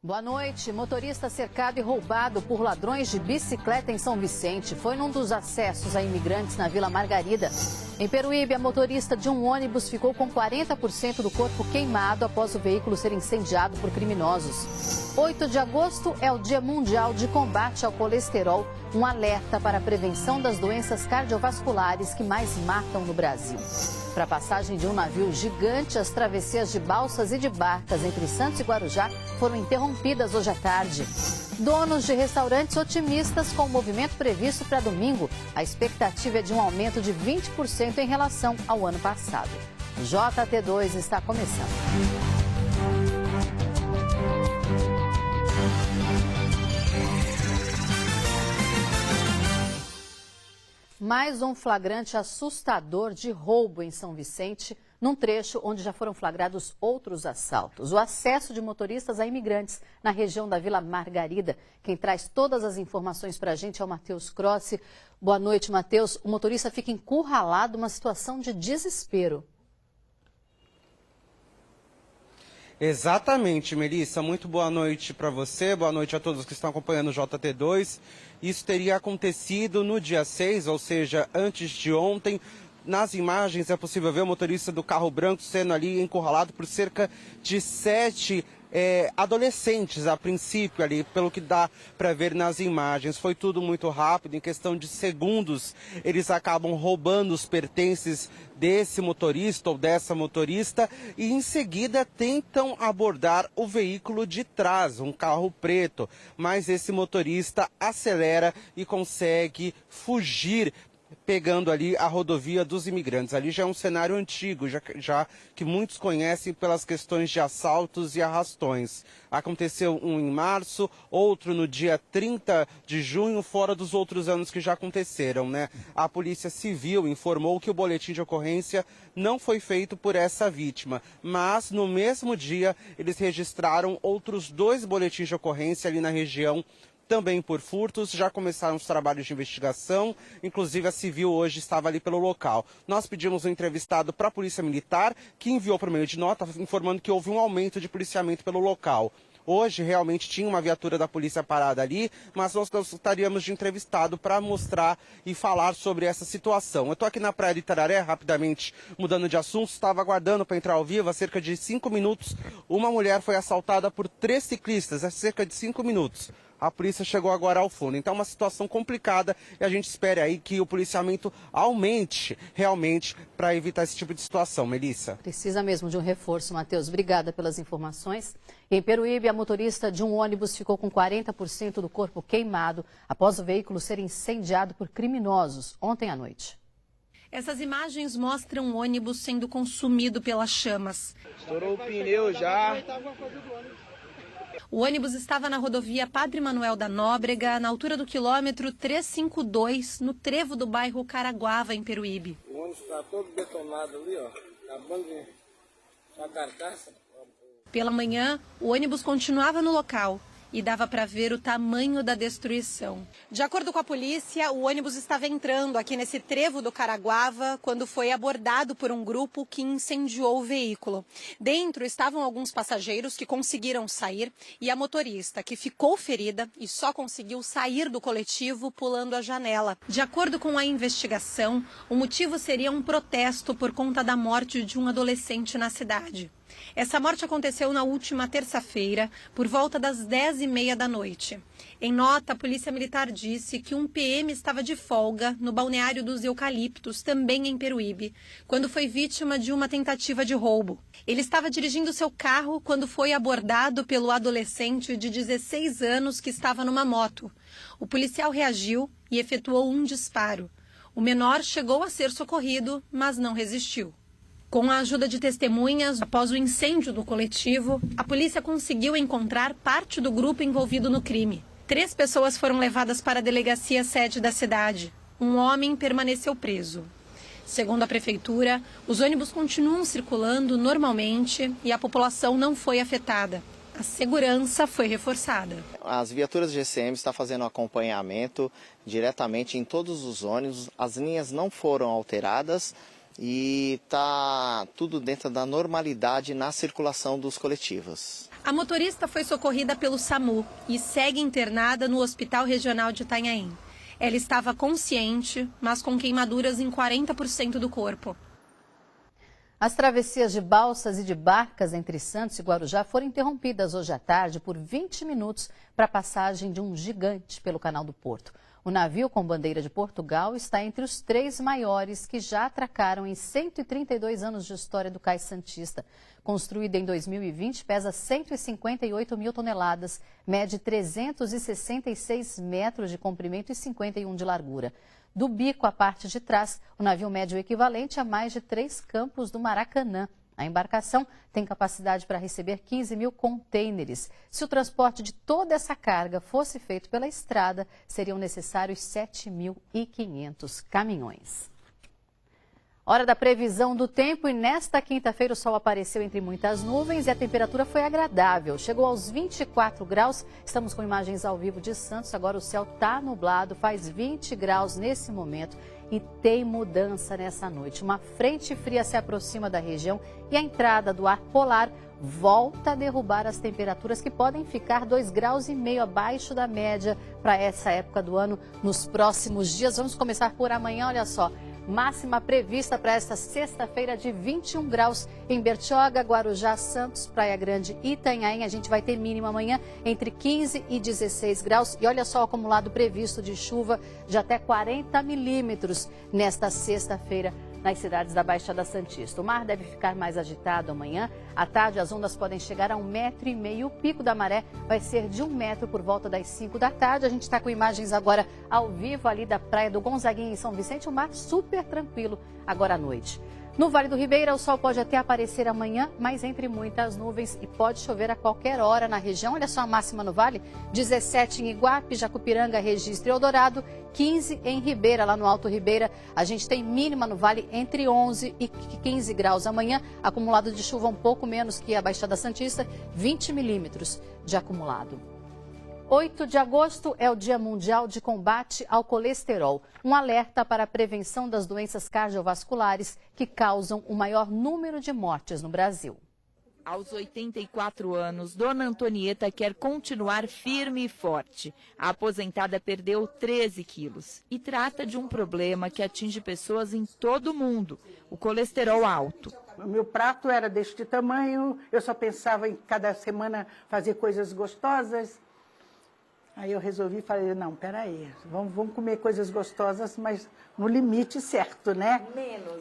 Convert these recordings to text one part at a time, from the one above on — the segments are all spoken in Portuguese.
Boa noite. Motorista cercado e roubado por ladrões de bicicleta em São Vicente. Foi num dos acessos a imigrantes na Vila Margarida. Em Peruíbe, a motorista de um ônibus ficou com 40% do corpo queimado após o veículo ser incendiado por criminosos. 8 de agosto é o Dia Mundial de Combate ao Colesterol, um alerta para a prevenção das doenças cardiovasculares que mais matam no Brasil. Para a passagem de um navio gigante, as travessias de balsas e de barcas entre Santos e Guarujá foram interrompidas hoje à tarde. Donos de restaurantes otimistas com o movimento previsto para domingo. A expectativa é de um aumento de 20% em relação ao ano passado. JT2 está começando. Mais um flagrante assustador de roubo em São Vicente, num trecho onde já foram flagrados outros assaltos. O acesso de motoristas a imigrantes na região da Vila Margarida. Quem traz todas as informações para a gente é o Matheus Crossi. Boa noite, Matheus. O motorista fica encurralado, uma situação de desespero. Exatamente, Melissa. Muito boa noite para você, boa noite a todos que estão acompanhando o JT2. Isso teria acontecido no dia 6, ou seja, antes de ontem. Nas imagens é possível ver o motorista do carro branco sendo ali encurralado por cerca de 7 adolescentes a princípio ali, pelo que dá para ver nas imagens. Foi tudo muito rápido, em questão de segundos eles acabam roubando os pertences desse motorista ou dessa motorista e em seguida tentam abordar o veículo de trás, um carro preto, mas esse motorista acelera e consegue fugir, pegando ali a rodovia dos imigrantes. Ali já é um cenário antigo, já que muitos conhecem pelas questões de assaltos e arrastões. Aconteceu um em março, outro no dia 30 de junho, fora dos outros anos que já aconteceram, né? A Polícia Civil informou que o boletim de ocorrência não foi feito por essa vítima, mas no mesmo dia eles registraram outros 2 boletins de ocorrência ali na região, também por furtos. Já começaram os trabalhos de investigação, inclusive a Civil hoje estava ali pelo local. Nós pedimos um entrevistado para a Polícia Militar, que enviou por meio de nota, informando que houve um aumento de policiamento pelo local. Hoje realmente tinha uma viatura da polícia parada ali, mas nós gostaríamos de entrevistado para mostrar e falar sobre essa situação. Eu estou aqui na Praia de Itararé, rapidamente mudando de assunto, estava aguardando para entrar ao vivo há cerca de 5 minutos. Uma mulher foi assaltada por 3 ciclistas há cerca de 5 minutos. A polícia chegou agora ao fundo. Então é uma situação complicada e a gente espera aí que o policiamento aumente realmente para evitar esse tipo de situação. Melissa. Precisa mesmo de um reforço, Matheus. Obrigada pelas informações. Em Peruíbe, a motorista de um ônibus ficou com 40% do corpo queimado após o veículo ser incendiado por criminosos ontem à noite. Essas imagens mostram o ônibus sendo consumido pelas chamas. Estourou o pneu já. O ônibus estava na rodovia Padre Manuel da Nóbrega, na altura do quilômetro 352, no trevo do bairro Caraguava, em Peruíbe. O ônibus está todo detonado ali, ó. Acabando de uma carcaça. Pela manhã, o ônibus continuava no local e dava para ver o tamanho da destruição. De acordo com a polícia, o ônibus estava entrando aqui nesse trevo do Caraguava quando foi abordado por um grupo que incendiou o veículo. Dentro estavam alguns passageiros que conseguiram sair e a motorista, que ficou ferida e só conseguiu sair do coletivo pulando a janela. De acordo com a investigação, o motivo seria um protesto por conta da morte de um adolescente na cidade. Essa morte aconteceu na última terça-feira, por volta das 10h30 da noite. Em nota, a Polícia Militar disse que um PM estava de folga no balneário dos Eucaliptos, também em Peruíbe, quando foi vítima de uma tentativa de roubo. Ele estava dirigindo seu carro quando foi abordado pelo adolescente de 16 anos que estava numa moto. O policial reagiu e efetuou um disparo. O menor chegou a ser socorrido, mas não resistiu. Com a ajuda de testemunhas, após o incêndio do coletivo, a polícia conseguiu encontrar parte do grupo envolvido no crime. 3 pessoas foram levadas para a delegacia sede da cidade. Um homem permaneceu preso. Segundo a prefeitura, os ônibus continuam circulando normalmente e a população não foi afetada. A segurança foi reforçada. As viaturas GCM estão fazendo acompanhamento diretamente em todos os ônibus. As linhas não foram alteradas e está tudo dentro da normalidade na circulação dos coletivos. A motorista foi socorrida pelo SAMU e segue internada no Hospital Regional de Itanhaém. Ela estava consciente, mas com queimaduras em 40% do corpo. As travessias de balsas e de barcas entre Santos e Guarujá foram interrompidas hoje à tarde por 20 minutos para a passagem de um gigante pelo Canal do Porto. O navio com bandeira de Portugal está entre os 3 maiores que já atracaram em 132 anos de história do Cais Santista. Construído em 2020, pesa 158 mil toneladas, mede 366 metros de comprimento e 51 de largura. Do bico à parte de trás, o navio mede o equivalente a mais de 3 campos do Maracanã. A embarcação tem capacidade para receber 15 mil contêineres. Se o transporte de toda essa carga fosse feito pela estrada, seriam necessários 7.500 caminhões. Hora da previsão do tempo e nesta quinta-feira o sol apareceu entre muitas nuvens e a temperatura foi agradável. Chegou aos 24 graus, estamos com imagens ao vivo de Santos, agora o céu está nublado, faz 20 graus nesse momento e tem mudança nessa noite. Uma frente fria se aproxima da região e a entrada do ar polar volta a derrubar as temperaturas que podem ficar 2,5 graus abaixo da média para essa época do ano nos próximos dias. Vamos começar por amanhã, olha só. Máxima prevista para esta sexta-feira de 21 graus em Bertioga, Guarujá, Santos, Praia Grande e Itanhaém. A gente vai ter mínima amanhã entre 15 e 16 graus. E olha só o acumulado previsto de chuva de até 40 milímetros nesta sexta-feira nas cidades da Baixada Santista. O mar deve ficar mais agitado amanhã. À tarde, as ondas podem chegar a 1,5 m. O pico da maré vai ser de 1 metro por volta das 5 da tarde. A gente está com imagens agora ao vivo ali da praia do Gonzaguinha, em São Vicente. O mar super tranquilo agora à noite. No Vale do Ribeira, o sol pode até aparecer amanhã, mas entre muitas nuvens e pode chover a qualquer hora na região. Olha só a máxima no Vale, 17 em Iguape, Jacupiranga, Registro e Eldorado, 15 em Ribeira, lá no Alto Ribeira. A gente tem mínima no Vale entre 11 e 15 graus. Amanhã, acumulado de chuva um pouco menos que a Baixada Santista, 20 milímetros de acumulado. 8 de agosto é o Dia Mundial de Combate ao Colesterol, um alerta para a prevenção das doenças cardiovasculares que causam o maior número de mortes no Brasil. Aos 84 anos, Dona Antonieta quer continuar firme e forte. A aposentada perdeu 13 quilos e trata de um problema que atinge pessoas em todo o mundo, o colesterol alto. O meu prato era deste tamanho, eu só pensava em cada semana fazer coisas gostosas. Aí eu resolvi, falei, não, peraí, vamos comer coisas gostosas, mas no limite certo, né?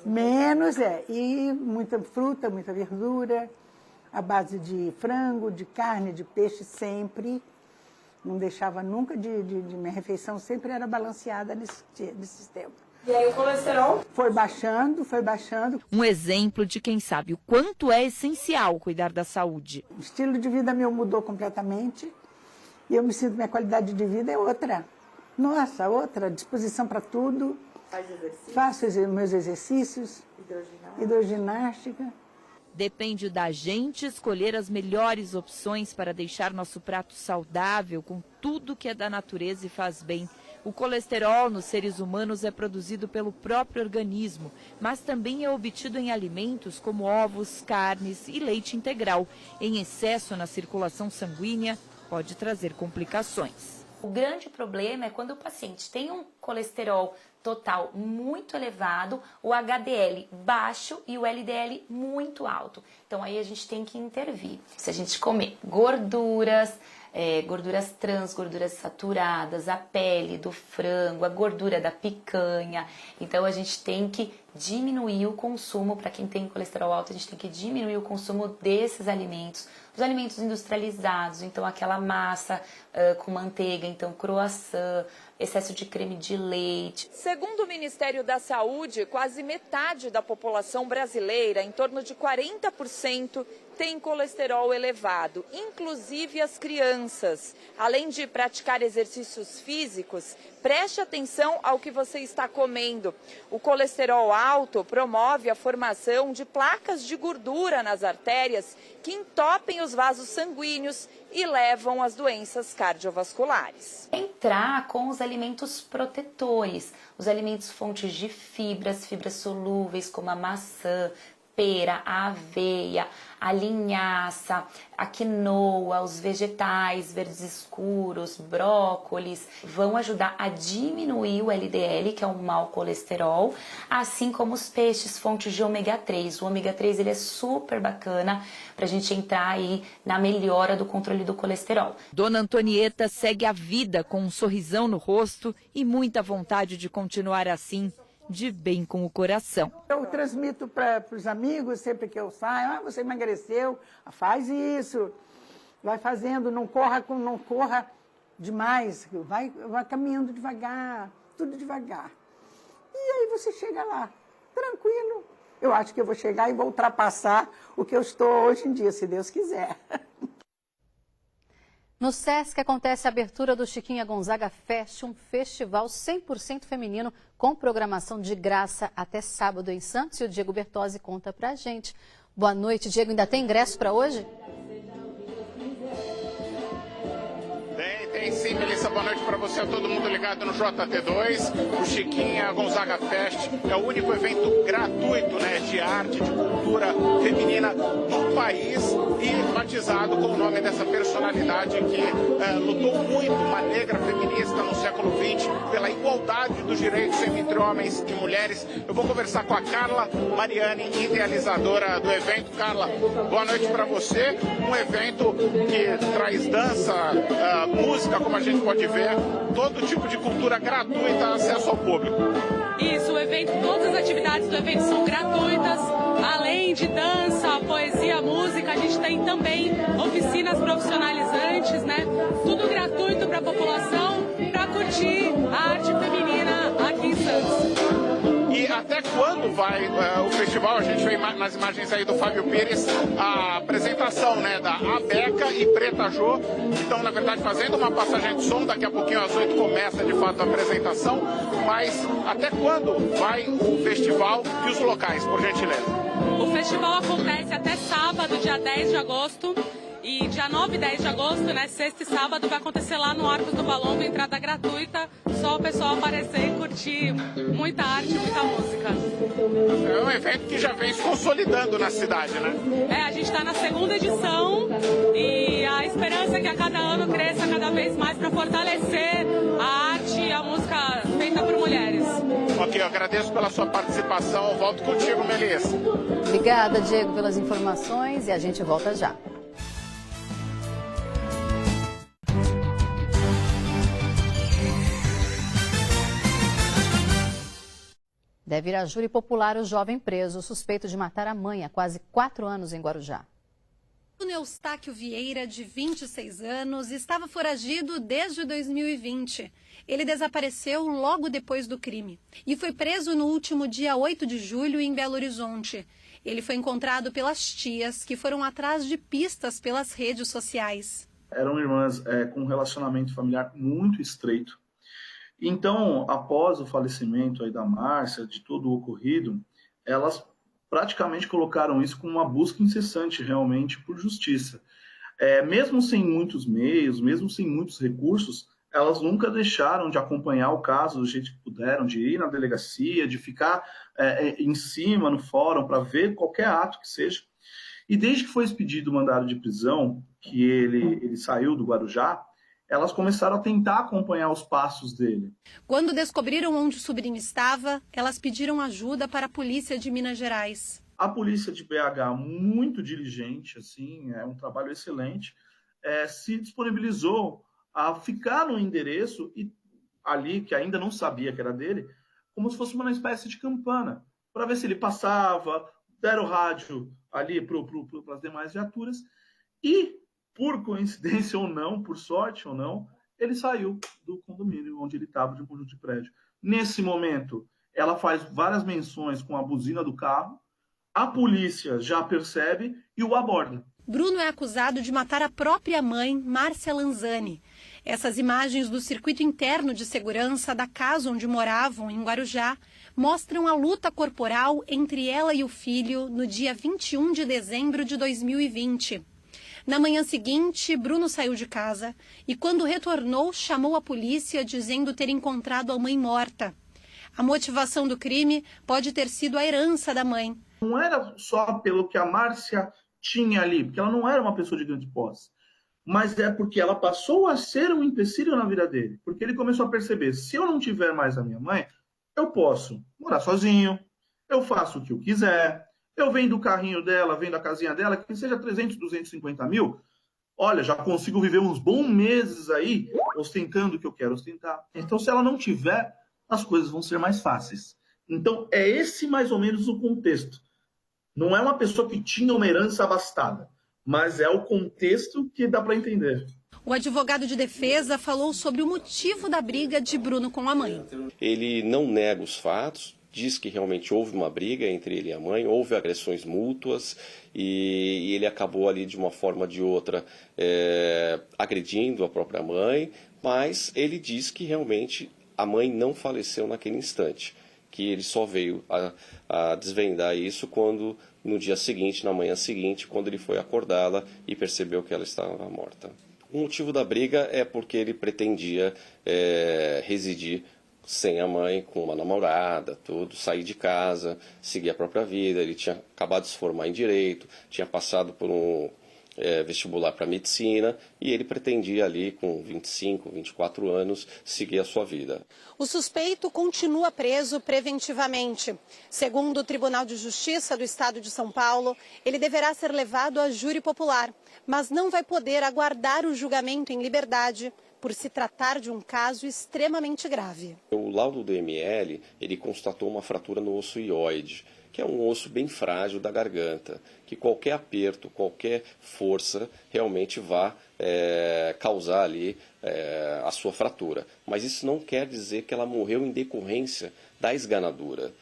Menos, e muita fruta, muita verdura, à base de frango, de carne, de peixe sempre. Não deixava nunca de minha refeição, sempre era balanceada nesse tempo. E aí o colesterol? Foi baixando, foi baixando. Um exemplo de quem sabe o quanto é essencial cuidar da saúde. O estilo de vida meu mudou completamente. E eu me sinto, minha qualidade de vida é outra. Nossa, outra, disposição para tudo. Faz exercício? Faço meus exercícios. Hidroginástica. Depende da gente escolher as melhores opções para deixar nosso prato saudável, com tudo que é da natureza e faz bem. O colesterol nos seres humanos é produzido pelo próprio organismo, mas também é obtido em alimentos como ovos, carnes e leite integral. Em excesso na circulação sanguínea, pode trazer complicações. O grande problema é quando o paciente tem um colesterol total muito elevado, o HDL baixo e o LDL muito alto. Então aí a gente tem que intervir. Se a gente comer gorduras, gorduras trans, gorduras saturadas, a pele do frango, a gordura da picanha, então a gente tem que diminuir o consumo. Para quem tem colesterol alto, a gente tem que diminuir o consumo desses alimentos, os alimentos industrializados, então aquela massa com manteiga, então croissant, excesso de creme de leite. Segundo o Ministério da Saúde, quase metade da população brasileira, em torno de 40%, tem colesterol elevado, inclusive as crianças. Além de praticar exercícios físicos, preste atenção ao que você está comendo. O colesterol alto promove a formação de placas de gordura nas artérias que entopem os vasos sanguíneos e levam às doenças cardiovasculares. Entrar com os alimentos protetores, os alimentos fontes de fibras solúveis como a maçã, pera, a aveia, a linhaça, a quinoa, os vegetais verdes escuros, brócolis, vão ajudar a diminuir o LDL, que é o mau colesterol, assim como os peixes, fontes de ômega 3. O ômega 3 ele é super bacana para a gente entrar aí na melhora do controle do colesterol. Dona Antonieta segue a vida com um sorrisão no rosto e muita vontade de continuar assim, de bem com o coração. Eu transmito para os amigos, sempre que eu saio, você emagreceu, faz isso, vai fazendo, não corra demais, vai caminhando devagar, tudo devagar. E aí você chega lá, tranquilo. Eu acho que eu vou chegar e vou ultrapassar o que eu estou hoje em dia, se Deus quiser. No Sesc acontece a abertura do Chiquinha Gonzaga Fest, um festival 100% feminino com programação de graça até sábado em Santos. E o Diego Bertozzi conta pra gente. Boa noite, Diego. Ainda tem ingresso para hoje? Tem sim, Melissa. Boa noite para você, todo mundo ligado no JT2. O Chiquinha Gonzaga Fest é o único evento gratuito, né, de arte, de cultura feminina do país e batizado com o nome dessa personalidade que lutou muito, uma negra feminista no século XX, pela igualdade dos direitos entre homens e mulheres. Eu vou conversar com a Carla Mariani, idealizadora do evento. Carla, boa noite para você. Um evento que traz dança, música, como a gente pode ver, todo tipo de cultura gratuita, acesso ao público. Isso, o evento, todas as atividades do evento são gratuitas, além de dança, poesia, música, a gente tem também oficinas profissionalizantes, né? Tudo gratuito para a população, para curtir a arte feminina aqui em Santos. E até quando vai o festival? A gente vê nas imagens aí do Fábio Pires a apresentação, né, da Abeca e Preta Jô, que estão, na verdade, fazendo uma passagem de som. Daqui a pouquinho, às 8, começa de fato a apresentação. Mas até quando vai o festival e os locais, por gentileza? O festival acontece até sábado, dia 10 de agosto. E dia 9 e 10 de agosto, né, sexta e sábado, vai acontecer lá no Arcos do Balão, entrada gratuita, só o pessoal aparecer e curtir muita arte, muita música. É um evento que já vem se consolidando na cidade, né? A gente está na segunda edição e a esperança é que a cada ano cresça cada vez mais para fortalecer a arte e a música feita por mulheres. Ok, eu agradeço pela sua participação. Volto contigo, Melissa. Obrigada, Diego, pelas informações e a gente volta já. Deve ir a júri popular o jovem preso, suspeito de matar a mãe há quase 4 anos em Guarujá. O Eustáquio Vieira, de 26 anos, estava foragido desde 2020. Ele desapareceu logo depois do crime e foi preso no último dia 8 de julho em Belo Horizonte. Ele foi encontrado pelas tias, que foram atrás de pistas pelas redes sociais. Eram irmãs com um relacionamento familiar muito estreito. Então, após o falecimento aí da Márcia, de todo o ocorrido, elas praticamente colocaram isso como uma busca incessante realmente por justiça. Mesmo sem muitos meios, mesmo sem muitos recursos, elas nunca deixaram de acompanhar o caso do jeito que puderam, de ir na delegacia, de ficar em cima no fórum para ver qualquer ato que seja. E desde que foi expedido o mandado de prisão, que ele saiu do Guarujá, elas começaram a tentar acompanhar os passos dele. Quando descobriram onde o sobrinho estava, elas pediram ajuda para a polícia de Minas Gerais. A polícia de BH, muito diligente, assim, é um trabalho excelente, se disponibilizou a ficar no endereço e ali, que ainda não sabia que era dele, como se fosse uma espécie de campana, para ver se ele passava, deram rádio ali para as demais viaturas e, por coincidência ou não, por sorte ou não, ele saiu do condomínio onde ele estava, de um conjunto de prédio. Nesse momento, ela faz várias menções com a buzina do carro, a polícia já percebe e o aborda. Bruno é acusado de matar a própria mãe, Márcia Lanzani. Essas imagens do circuito interno de segurança da casa onde moravam, em Guarujá, mostram a luta corporal entre ela e o filho no dia 21 de dezembro de 2020. Na manhã seguinte, Bruno saiu de casa e, quando retornou, chamou a polícia dizendo ter encontrado a mãe morta. A motivação do crime pode ter sido a herança da mãe. Não era só pelo que a Márcia tinha ali, porque ela não era uma pessoa de grande posse, mas é porque ela passou a ser um empecilho na vida dele. Porque ele começou a perceber, se eu não tiver mais a minha mãe, eu posso morar sozinho, eu faço o que eu quiser, eu vendo o carrinho dela, vendo a casinha dela, que seja 300, 250 mil, olha, já consigo viver uns bons meses aí, ostentando o que eu quero ostentar. Então, se ela não tiver, as coisas vão ser mais fáceis. Então, é esse mais ou menos o contexto. Não é uma pessoa que tinha uma herança abastada, mas é o contexto que dá para entender. O advogado de defesa falou sobre o motivo da briga de Bruno com a mãe. Ele não nega os fatos, diz que realmente houve uma briga entre ele e a mãe, houve agressões mútuas e ele acabou ali de uma forma ou de outra agredindo a própria mãe, mas ele diz que realmente a mãe não faleceu naquele instante, que ele só veio a desvendar isso quando, no dia seguinte, na manhã seguinte, quando ele foi acordá-la e percebeu que ela estava morta. O motivo da briga é porque ele pretendia residir sem a mãe, com uma namorada, tudo, sair de casa, seguir a própria vida. Ele tinha acabado de se formar em Direito, tinha passado por um vestibular para Medicina e ele pretendia ali, com 25, 24 anos, seguir a sua vida. O suspeito continua preso preventivamente. Segundo o Tribunal de Justiça do Estado de São Paulo, ele deverá ser levado a júri popular, mas não vai poder aguardar o julgamento em liberdade, por se tratar de um caso extremamente grave. O laudo do ML, ele constatou uma fratura no osso hioide, que é um osso bem frágil da garganta, que qualquer aperto, qualquer força realmente vai causar ali a sua fratura. Mas isso não quer dizer que ela morreu em decorrência da esganadura.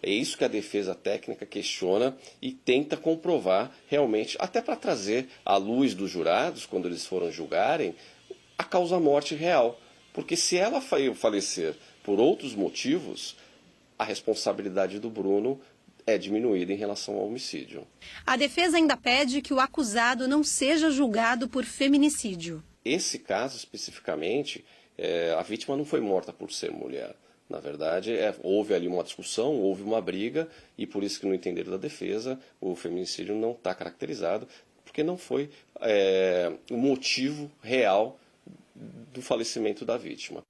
É isso que a defesa técnica questiona e tenta comprovar realmente, até para trazer à luz dos jurados, quando eles foram julgarem, a causa-morte real. Porque se ela falecer por outros motivos, a responsabilidade do Bruno é diminuída em relação ao homicídio. A defesa ainda pede que o acusado não seja julgado por feminicídio. Esse caso, especificamente, a vítima não foi morta por ser mulher. Na verdade, houve ali uma discussão, houve uma briga, e por isso que no entender da defesa, o feminicídio não está caracterizado, porque não foi o motivo real do falecimento da vítima.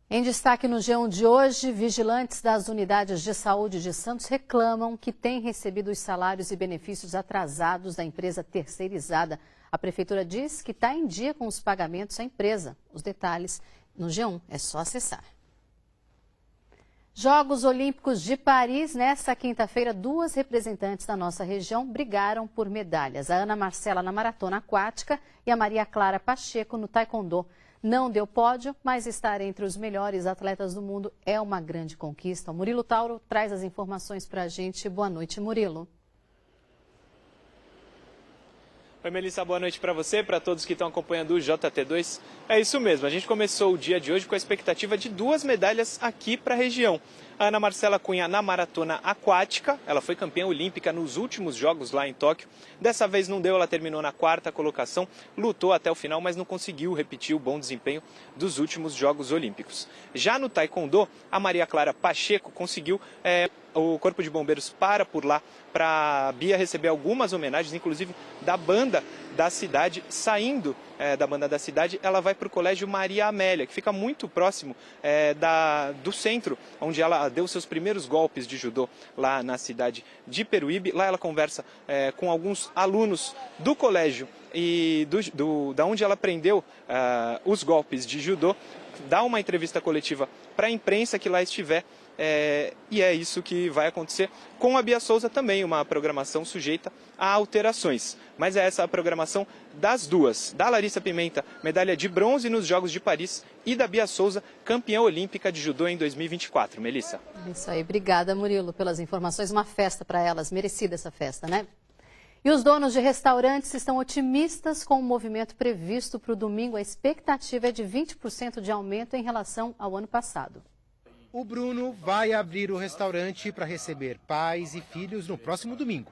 Em destaque no G1 de hoje, vigilantes das unidades de saúde de Santos reclamam que têm recebido os salários e benefícios atrasados da empresa terceirizada. A prefeitura diz que está em dia com os pagamentos à empresa. Os detalhes no G1, é só acessar. Jogos Olímpicos de Paris. Nesta quinta-feira, 2 representantes da nossa região brigaram por medalhas. A Ana Marcela na maratona aquática e a Maria Clara Pacheco no taekwondo. Não deu pódio, mas estar entre os melhores atletas do mundo é uma grande conquista. O Murilo Tauro traz as informações para a gente. Boa noite, Murilo. Oi, Melissa, boa noite para você, para todos que estão acompanhando o JT2. É isso mesmo, a gente começou o dia de hoje com a expectativa de 2 medalhas aqui para a região. A Ana Marcela Cunha na maratona aquática, ela foi campeã olímpica nos últimos jogos lá em Tóquio. Dessa vez não deu, ela terminou na 4ª colocação, lutou até o final, mas não conseguiu repetir o bom desempenho dos últimos Jogos Olímpicos. Já no taekwondo, a Maria Clara Pacheco conseguiu... O Corpo de Bombeiros para por lá para a Bia receber algumas homenagens, inclusive da banda da cidade. Saindo da banda da cidade, ela vai para o Colégio Maria Amélia, que fica muito próximo do centro, onde ela deu seus primeiros golpes de judô lá na cidade de Peruíbe. Lá ela conversa com alguns alunos do colégio e da onde ela aprendeu os golpes de judô. Dá uma entrevista coletiva para a imprensa que lá estiver. E é isso que vai acontecer com a Bia Souza também, uma programação sujeita a alterações. Mas é essa a programação das duas, da Larissa Pimenta, medalha de bronze nos Jogos de Paris, e da Bia Souza, campeã olímpica de judô em 2024. Melissa. Isso aí, obrigada, Murilo, pelas informações. Uma festa para elas, merecida essa festa, né? E os donos de restaurantes estão otimistas com o movimento previsto para o domingo. A expectativa é de 20% de aumento em relação ao ano passado. O Bruno vai abrir o restaurante para receber pais e filhos no próximo domingo.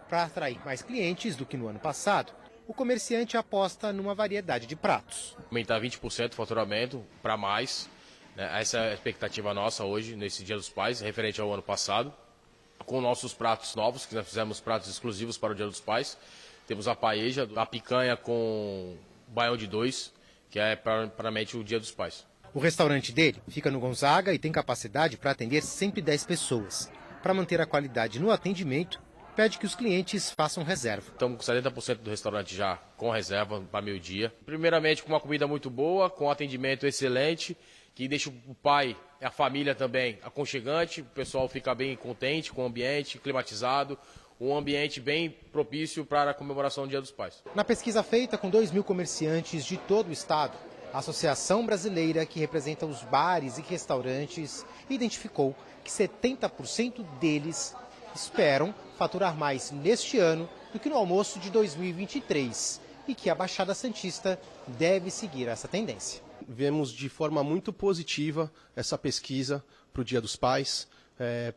Para atrair mais clientes do que no ano passado, o comerciante aposta numa variedade de pratos. Aumentar 20% o faturamento para mais Essa é a expectativa nossa hoje, nesse Dia dos Pais, referente ao ano passado, com nossos pratos novos, que nós fizemos pratos exclusivos para o Dia dos Pais. Temos a paeja, a picanha com baião de 2, que é praticamente o Dia dos Pais. O restaurante dele fica no Gonzaga e tem capacidade para atender 110 pessoas. Para manter a qualidade no atendimento, pede que os clientes façam reserva. Estamos com 70% do restaurante já com reserva para meio-dia. Primeiramente com uma comida muito boa, com atendimento excelente, que deixa o pai e a família também aconchegante, o pessoal fica bem contente com o ambiente climatizado, um ambiente bem propício para a comemoração do Dia dos Pais. Na pesquisa feita com 2.000 comerciantes de todo o estado, a Associação Brasileira, que representa os bares e restaurantes, identificou que 70% deles esperam faturar mais neste ano do que no almoço de 2023 e que a Baixada Santista deve seguir essa tendência. Vemos de forma muito positiva essa pesquisa para o Dia dos Pais,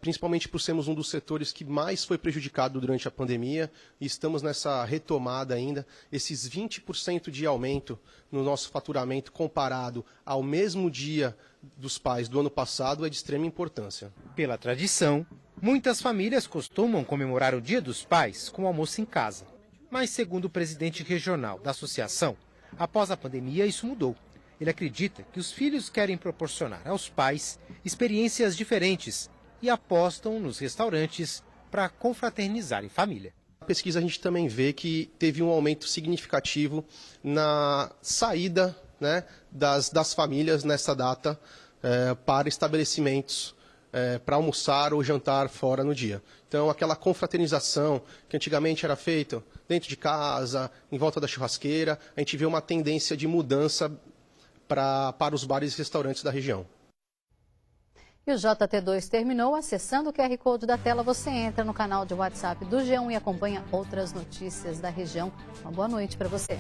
principalmente por sermos um dos setores que mais foi prejudicado durante a pandemia e estamos nessa retomada ainda. Esses 20% de aumento no nosso faturamento comparado ao mesmo Dia dos Pais do ano passado é de extrema importância. Pela tradição, muitas famílias costumam comemorar o Dia dos Pais com almoço em casa. Mas, segundo o presidente regional da associação, após a pandemia isso mudou. Ele acredita que os filhos querem proporcionar aos pais experiências diferentes e apostam nos restaurantes para confraternizar em família. Na pesquisa a gente também vê que teve um aumento significativo na saída, né, das famílias nessa data para estabelecimentos para almoçar ou jantar fora no dia. Então, aquela confraternização que antigamente era feita dentro de casa, em volta da churrasqueira, a gente vê uma tendência de mudança para os bares e restaurantes da região. E o JT2 terminou. Acessando o QR Code da tela, você entra no canal de WhatsApp do G1 e acompanha outras notícias da região. Uma boa noite para você.